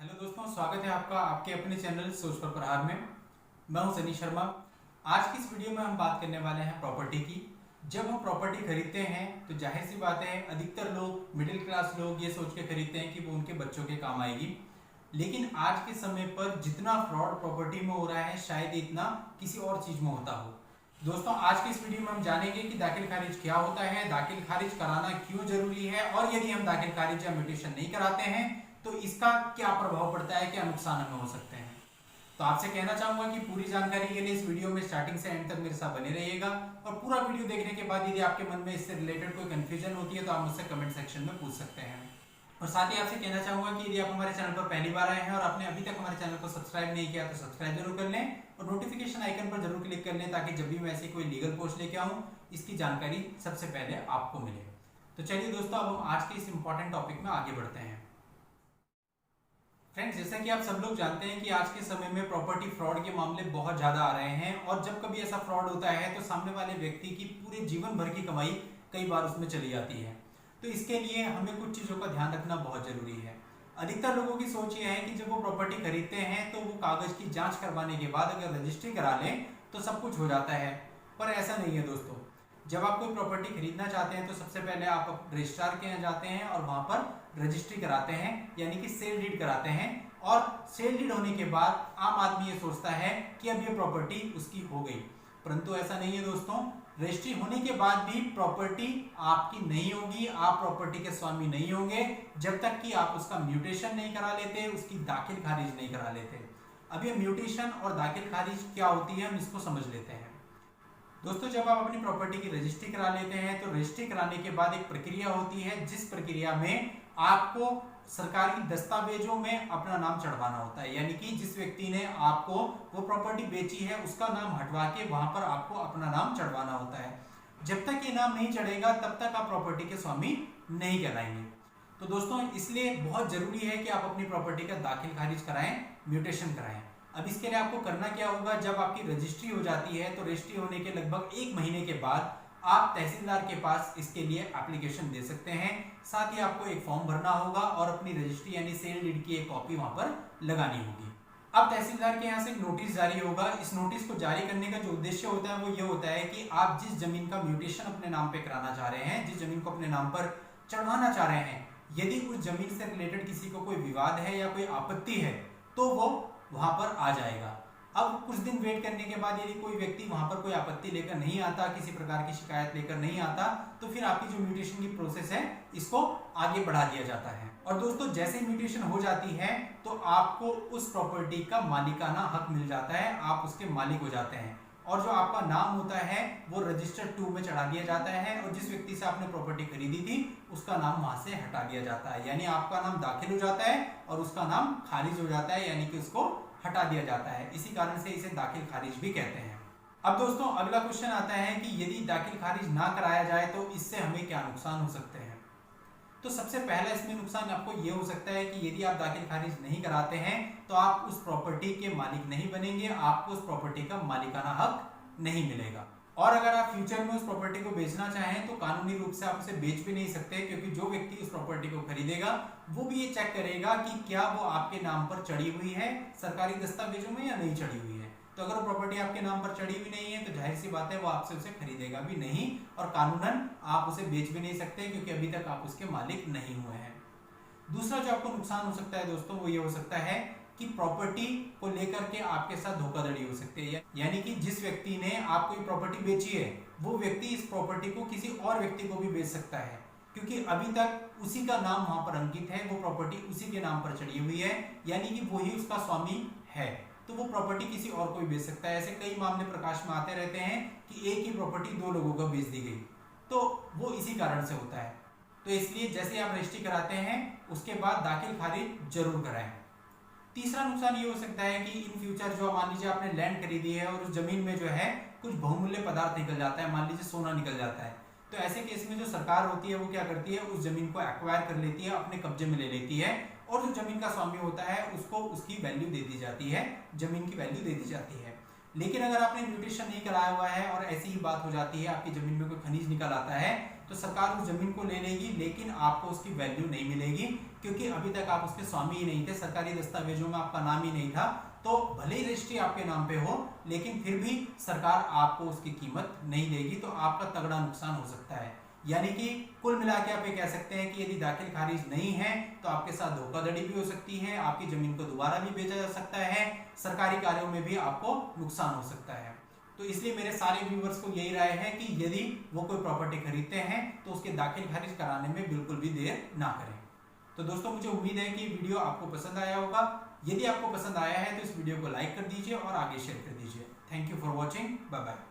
Hello दोस्तों, स्वागत है आपका आपके अपने चैनल सोच पर प्रहार में। मैं हूं सनी शर्मा। आज की इस वीडियो में हम बात करने वाले हैं प्रॉपर्टी की। जब हम प्रॉपर्टी खरीदते हैं तो जाहिर सी बात है, अधिकतर लोग मिडिल क्लास लोग ये सोच के खरीदते हैं कि वो उनके बच्चों के काम आएगी। लेकिन आज के समय पर जितना फ्रॉड प्रॉपर्टी में हो रहा है, शायद इतना किसी और चीज में होता हो। दोस्तों, आज की इस वीडियो में हम जानेंगे कि दाखिल खारिज क्या होता है, दाखिल खारिज कराना क्यों जरूरी है, और यदि हम दाखिल खारिज या म्यूटेशन नहीं कराते हैं तो इसका क्या प्रभाव पड़ता है, क्या नुकसान हमें हो सकते हैं। तो आपसे कहना चाहूंगा कि पूरी जानकारी के लिए इस वीडियो में स्टार्टिंग से एंड तक मेरे साथ बने रहिएगा। और पूरा वीडियो देखने के बाद यदि आपके मन में इससे रिलेटेड कोई कंफ्यूजन होती है तो आप मुझसे कमेंट सेक्शन में पूछ सकते हैं। और साथ ही आपसे कहना चाहूंगा कि यदि आप हमारे चैनल पर पहली बार आए हैं और आपने अभी तक हमारे चैनल को सब्सक्राइब नहीं किया तो सब्सक्राइब जरूर कर लें और नोटिफिकेशन आइकन पर जरूर क्लिक कर लें, ताकि जब भी मैं ऐसी कोई लीगल पोस्ट लेके आऊं इसकी जानकारी सबसे पहले आपको मिले। तो चलिए दोस्तों, अब हम आज के इस इंपॉर्टेंट टॉपिक में आगे बढ़ते हैं। फ्रेंड्स, जैसा कि आप सब लोग जानते हैं कि आज के समय में प्रॉपर्टी फ्रॉड के मामले बहुत ज्यादा आ रहे हैं, और जब कभी ऐसा फ्रॉड होता है तो सामने वाले व्यक्ति की पूरे जीवन भर की कमाई कई बार उसमें चली जाती है। तो इसके लिए हमें कुछ चीजों का ध्यान रखना बहुत जरूरी है। अधिकतर लोगों की सोच ये है कि जब वो प्रॉपर्टी खरीदते हैं तो वो कागज की जांच करवाने के बाद अगर रजिस्ट्री करा लें तो सब कुछ हो जाता है, पर ऐसा नहीं है दोस्तों। जब आप कोई प्रॉपर्टी खरीदना चाहते हैं तो सबसे पहले आप रजिस्ट्रार के यहाँ जाते हैं और वहां पर रजिस्ट्री कराते हैं, यानी कि सेल डीड कराते हैं। और सेल डीड होने के बाद आम आदमी ये सोचता है कि अब ये प्रॉपर्टी उसकी हो गई, परंतु ऐसा नहीं है दोस्तों। रजिस्ट्री होने के बाद भी प्रॉपर्टी आपकी नहीं होगी, आप प्रॉपर्टी के स्वामी नहीं होंगे जब तक कि आप उसका म्यूटेशन नहीं करा लेते, उसकी दाखिल खारिज नहीं करा लेते। अब ये म्यूटेशन और दाखिल खारिज क्या होती है, हम इसको समझ लेते हैं। दोस्तों, जब आप अपनी प्रॉपर्टी की रजिस्ट्री करा लेते हैं तो रजिस्ट्री कराने के बाद एक प्रक्रिया होती है, जिस प्रक्रिया में आपको सरकारी दस्तावेजों में अपना नाम चढ़वाना होता है। यानी कि जिस व्यक्ति ने आपको वो प्रॉपर्टी बेची है उसका नाम हटवा के वहां पर आपको अपना नाम चढ़वाना होता है। जब तक ये नाम नहीं चढ़ेगा तब तक आप प्रॉपर्टी के स्वामी नहीं कहलाएंगे। तो दोस्तों, इसलिए बहुत जरूरी है कि आप अपनी प्रॉपर्टी का दाखिल खारिज कराएं, म्यूटेशन कराएं। अब इसके लिए आपको करना क्या होगा, जब आपकी रजिस्ट्री हो जाती है तो रजिस्ट्री होने के लगभग 1 महीने के बाद आप तहसीलदार के पास इसके लिए एप्लीकेशन दे सकते हैं। साथ ही आपको एक फॉर्म भरना होगा और अपनी रजिस्ट्री यानी सेल डीड की एक कॉपी वहां पर लगानी होगी। अब तहसीलदार के यहाँ से नोटिस जारी होगा। इस नोटिस को जारी करने का जो उद्देश्य होता है वो ये होता है कि आप जिस जमीन का म्यूटेशन अपने नाम पे कराना चाह रहे हैं, जिस जमीन को अपने नाम पर चढ़वाना चाह रहे हैं, यदि उस जमीन से रिलेटेड किसी को कोई विवाद है या कोई आपत्ति है तो वो वहां पर आ जाएगा। अब कुछ दिन वेट करने के बाद यदि कोई व्यक्ति वहां पर कोई आपत्ति लेकर नहीं आता, किसी प्रकार की शिकायत लेकर नहीं आता, तो फिर आपकी जो म्यूटेशन की प्रोसेस है इसको आगे बढ़ा दिया जाता है। और दोस्तों, जैसे म्यूटेशन हो जाती है तो आपको उस प्रॉपर्टी का मालिकाना हक मिल जाता है, आप उसके मालिक हो जाते हैं। और जो आपका नाम होता है वो रजिस्टर्ड 2 में चढ़ा दिया जाता है, और जिस व्यक्ति से आपने प्रॉपर्टी खरीदी थी उसका नाम वहां से हटा दिया जाता है। यानी आपका नाम दाखिल हो जाता है और उसका नाम खारिज हो जाता है, यानी कि उसको हटा दिया जाता है। इसी कारण से इसे दाखिल खारिज भी कहते हैं। अब दोस्तों, अगला क्वेश्चन आता है कि यदि दाखिल खारिज ना कराया जाए तो इससे हमें क्या नुकसान हो सकते हैं। तो सबसे पहला इसमें नुकसान आपको ये हो सकता है कि यदि आप दाखिल खारिज नहीं कराते हैं तो आप उस प्रॉपर्टी के मालिक नहीं बनेंगे, आपको उस प्रॉपर्टी का मालिकाना हक नहीं मिलेगा। और अगर आप फ्यूचर में उस प्रॉपर्टी को बेचना चाहें तो कानूनी रूप से आप उसे बेच भी नहीं सकते, क्योंकि जो व्यक्ति उस प्रॉपर्टी को खरीदेगा वो भी ये चेक करेगा कि क्या वो आपके नाम पर चढ़ी हुई है सरकारी दस्तावेजों में या नहीं चढ़ी हुई है। तो अगर वो प्रॉपर्टी आपके नाम पर चढ़ी हुई नहीं है तो जाहिर सी बात है वो आपसे उसे खरीदेगा भी नहीं, और कानूनन आप उसे बेच भी नहीं सकते, क्योंकि अभी तक आप उसके मालिक नहीं हुए हैं। दूसरा जो आपको नुकसान हो सकता है दोस्तों वो ये हो सकता है कि प्रॉपर्टी को लेकर के आपके साथ धोखाधड़ी हो सकती है। यानी कि जिस व्यक्ति ने आपको ये प्रॉपर्टी बेची है वो व्यक्ति इस प्रॉपर्टी को किसी और व्यक्ति को भी बेच सकता है, क्योंकि अभी तक उसी का नाम वहां पर अंकित है, वो प्रॉपर्टी उसी के नाम पर चढ़ी हुई है, यानी कि वही उसका स्वामी है। तो वो प्रॉपर्टी किसी और को भी बेच सकता है। ऐसे कई मामले प्रकाश में आते रहते हैं कि एक ही प्रॉपर्टी 2 लोगों को बेच दी गई, तो वो इसी कारण से होता है। तो इसलिए जैसे आप रजिस्ट्री कराते हैं उसके बाद दाखिल खारिज जरूर कराएं। तीसरा नुकसान ये हो सकता है कि इन फ्यूचर जो मान लीजिए आपने लैंड खरीदी है और उस जमीन में जो है कुछ बहुमूल्य पदार्थ निकल जाता है, मान लीजिए सोना निकल जाता है, तो ऐसे केस में जो सरकार होती है वो क्या करती है, उस जमीन को एक्वायर कर लेती है, अपने कब्जे में ले लेती है, और जो जमीन का स्वामी होता है उसको उसकी वैल्यू दे दी जाती है, जमीन की वैल्यू दे दी जाती है। लेकिन अगर आपने म्यूटेशन नहीं कराया हुआ है और ऐसी ही बात हो जाती है, आपकी जमीन में कोई खनिज निकल आता है, तो सरकार उस जमीन को ले लेगी लेकिन आपको उसकी वैल्यू नहीं मिलेगी, क्योंकि अभी तक आप उसके स्वामी ही नहीं थे, सरकारी दस्तावेजों में आपका नाम ही नहीं था। तो भले ही रजिस्ट्री आपके नाम पे हो, लेकिन फिर भी सरकार आपको उसकी कीमत नहीं देगी, तो आपका तगड़ा नुकसान हो सकता है। यानी कि कुल मिला के आप ये कह सकते हैं कि यदि दाखिल खारिज नहीं है तो आपके साथ धोखाधड़ी भी हो सकती है, आपकी जमीन को दोबारा भी बेचा जा सकता है, सरकारी कार्यों में भी आपको नुकसान हो सकता है। तो इसलिए मेरे सारे व्यूवर्स को यही राय है कि यदि वो कोई प्रॉपर्टी खरीदते हैं तो उसके दाखिल खारिज कराने में बिल्कुल भी देर ना करें। तो दोस्तों, मुझे उम्मीद है कि वीडियो आपको पसंद आया होगा। यदि आपको पसंद आया है तो इस वीडियो को लाइक कर दीजिए और आगे शेयर कर दीजिए। Thank you for watching. Bye bye.